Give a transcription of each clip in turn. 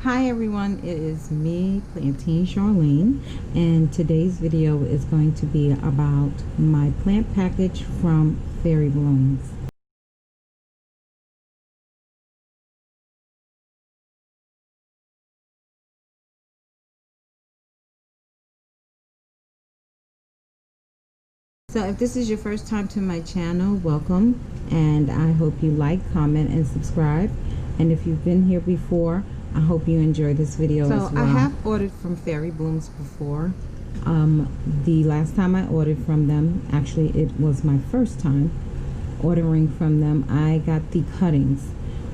Hi everyone, it is me, Plantain Charlene, and today's video is going to be about my plant package from Fairyblooms. So if this is your first time to my channel, welcome, and I hope you like, comment, and subscribe. And if you've been here before, I hope you enjoy this video as well. So I have ordered from Fairyblooms before. The last time I ordered from them, actually it was my first time ordering from them, I got the cuttings,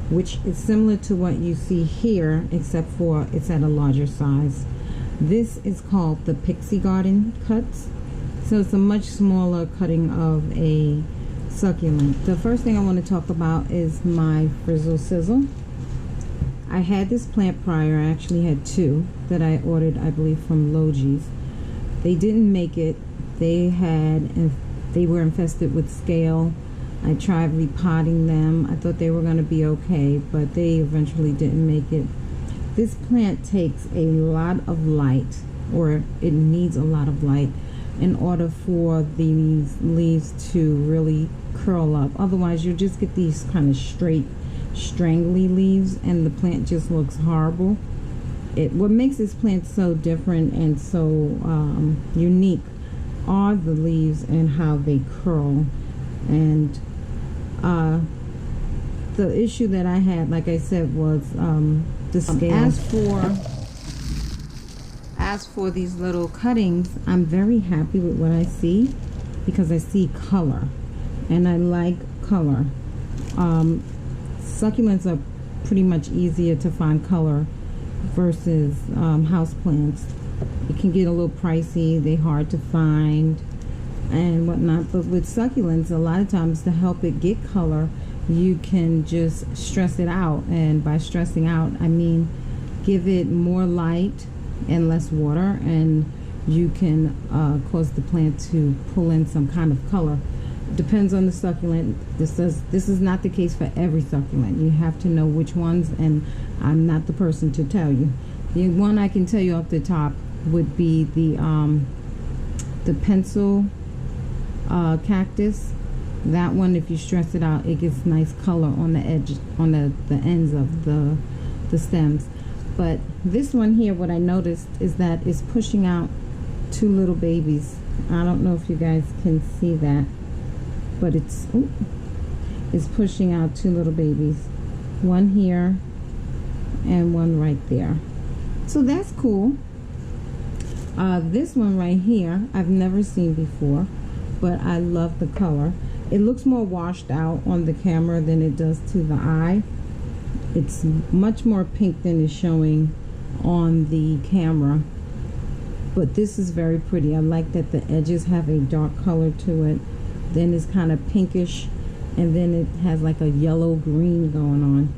which is similar to what you see here, except for it's at a larger size. This is called the Pixie Garden cuts. So it's a much smaller cutting of a succulent. The first thing I want to talk about is my Frizzle Sizzle. I had this plant prior. I actually had two that I ordered, I believe, from Logi's. They didn't make it. They were infested with scale. I tried repotting them. I thought they were going to be okay, but they eventually didn't make it. This plant takes a lot of light, or it needs a lot of light, in order for these leaves to really curl up. Otherwise, you'll just get these kind of straight, strangly leaves, and the plant just looks horrible. What makes this plant so different and so unique are the leaves and how they curl. And the issue that I had, like I said, was the scale. As for these little cuttings, I'm very happy with what I see because I see color, and I like color. Succulents are pretty much easier to find color versus houseplants. It can get a little pricey, they're hard to find and whatnot, but with succulents, a lot of times to help it get color, you can just stress it out. And by stressing out, I mean give it more light and less water, and you can cause the plant to pull in some kind of color. Depends on the succulent. This is not the case for every succulent. You have to know which ones, and I'm not the person to tell you. The one I can tell you off the top would be the pencil cactus. That one, if you stress it out, it gets nice color on the edge, on the ends of the stems. But this one here, what I noticed is that it's pushing out two little babies. I don't know if you guys can see that, but it's pushing out two little babies, one here and one right there. So that's cool. This one right here I've never seen before, but I love the color. It looks more washed out on the camera than it does to the eye. It's much more pink than is showing on the camera, but this is very pretty. I like that the edges have a dark color to it, then it's kind of pinkish, and then it has like a yellow green going on.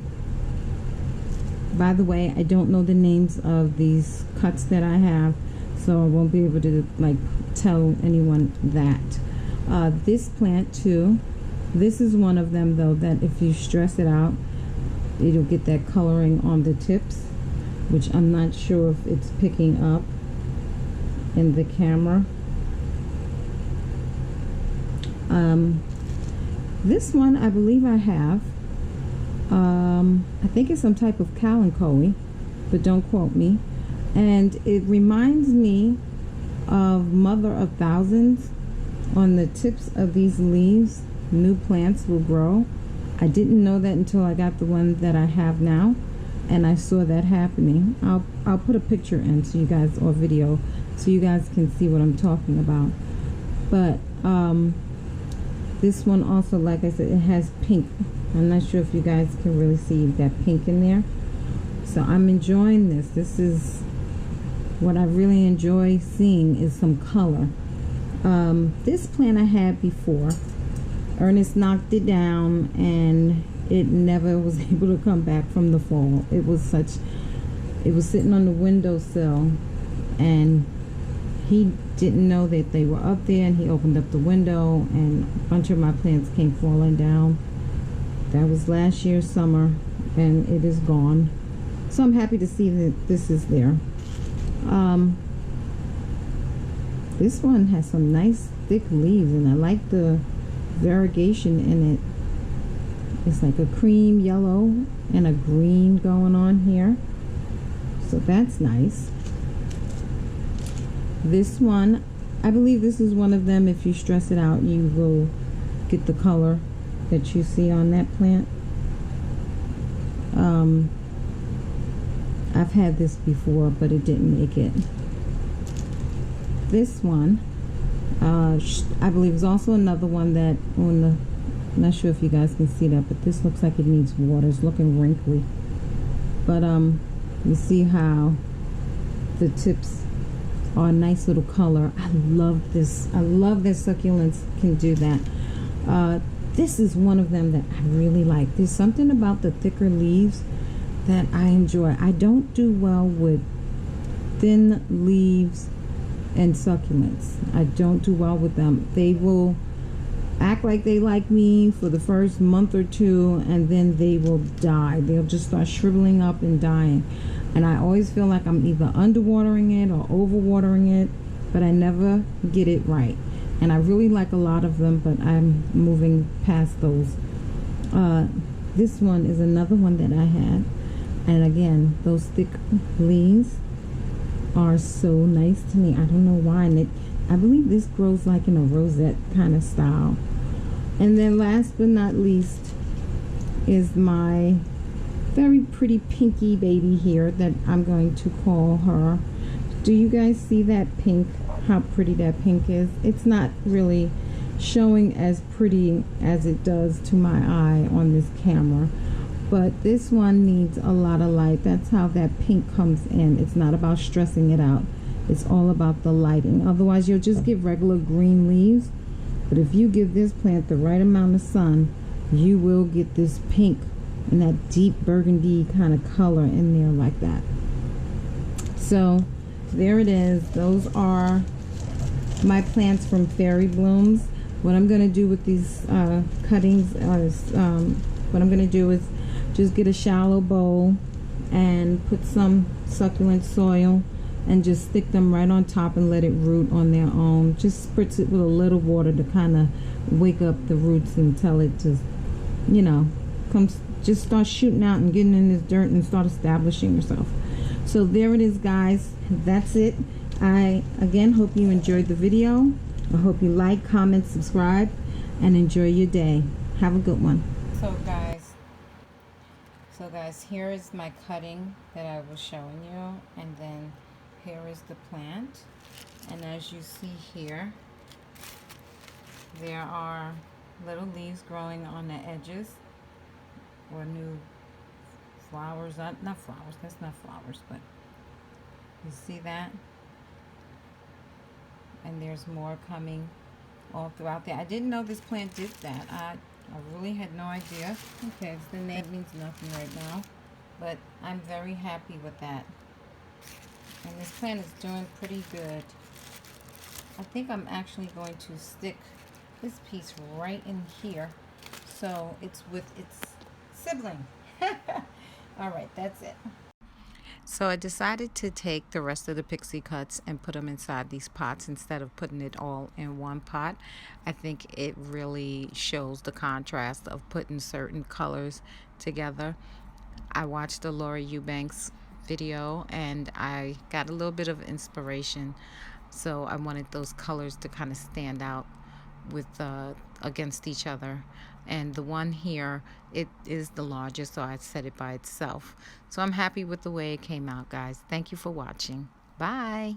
By the way, I don't know the names of these cuts that I have, so I won't be able to like tell anyone that. This plant too, this is one of them though that if you stress it out, it'll get that coloring on the tips, which I'm not sure if it's picking up in the camera. This one I believe I have. I think it's some type of kalanchoe, but don't quote me. And it reminds me of Mother of Thousands. On the tips of these leaves, new plants will grow. I didn't know that until I got the one that I have now, and I saw that happening. I'll put a picture in so you guys, or video, so you guys can see what I'm talking about. But this one also, like I said, it has pink. I'm not sure if you guys can really see that pink in there. So I'm enjoying this. This is what I really enjoy seeing, is some color. This plant I had before, Ernest knocked it down and it never was able to come back from the fall. It was sitting on the windowsill, and he didn't know that they were up there, and he opened up the window and a bunch of my plants came falling down. That was last year's summer, and it is gone. So I'm happy to see that this is there. This one has some nice thick leaves, and I like the variegation in it. It's like a cream yellow and a green going on here, so that's nice. This one, I believe this is one of them. If you stress it out, you will get the color that you see on that plant. I've had this before, but it didn't make it. This one, I believe, is also another one that on the, I'm not sure if you guys can see that, but this looks like it needs water. It's looking wrinkly, but you see how the tips are a nice little color. I love this. I love that succulents can do that. This is one of them that I really like. There's something about the thicker leaves that I enjoy. I don't do well with thin leaves and succulents. I don't do well with them. They will act like they like me for the first month or two, and then they will die. They'll just start shriveling up and dying. And I always feel like I'm either underwatering it or overwatering it, but I never get it right. And I really like a lot of them, but I'm moving past those. This one is another one that I had. And again, those thick leaves are so nice to me. I don't know why. And I believe this grows like in a rosette kind of style. And then last but not least is my very pretty pinky baby here that I'm going to call her. Do you guys see that pink? How pretty that pink is? It's not really showing as pretty as it does to my eye on this camera, but this one needs a lot of light. That's how that pink comes in. It's not about stressing it out. It's all about the lighting. Otherwise, you'll just get regular green leaves. But if you give this plant the right amount of sun, you will get this pink and that deep burgundy kind of color in there like that. So there it is. Those are my plants from Fairyblooms. What I'm going to do with these cuttings is, what I'm going to do is just get a shallow bowl and put some succulent soil and just stick them right on top and let it root on their own. Just spritz it with a little water to kind of wake up the roots until it just, you know, comes, just start shooting out and getting in this dirt and start establishing yourself. So there it is, guys. That's it. I again hope you enjoyed the video. I hope you like, comment, subscribe, and enjoy your day. Have a good one. So guys, here is my cutting that I was showing you, and then here is the plant. And as you see here, there are little leaves growing on the edges, or new flowers. Not flowers, that's not flowers, but you see that? And there's more coming all throughout there. I didn't know this plant did that. I really had no idea. Okay, so the name means nothing right now, but I'm very happy with that. And this plant is doing pretty good. I think I'm actually going to stick this piece right in here, so it's with its sibling. All right, that's it. So I decided to take the rest of the pixie cuts and put them inside these pots instead of putting it all in one pot. I think it really shows the contrast of putting certain colors together. I watched the Laura Eubanks video and I got a little bit of inspiration. So I wanted those colors to kind of stand out with against each other. And the one here, it is the largest, so I set it by itself. So I'm happy with the way it came out, guys. Thank you for watching. Bye.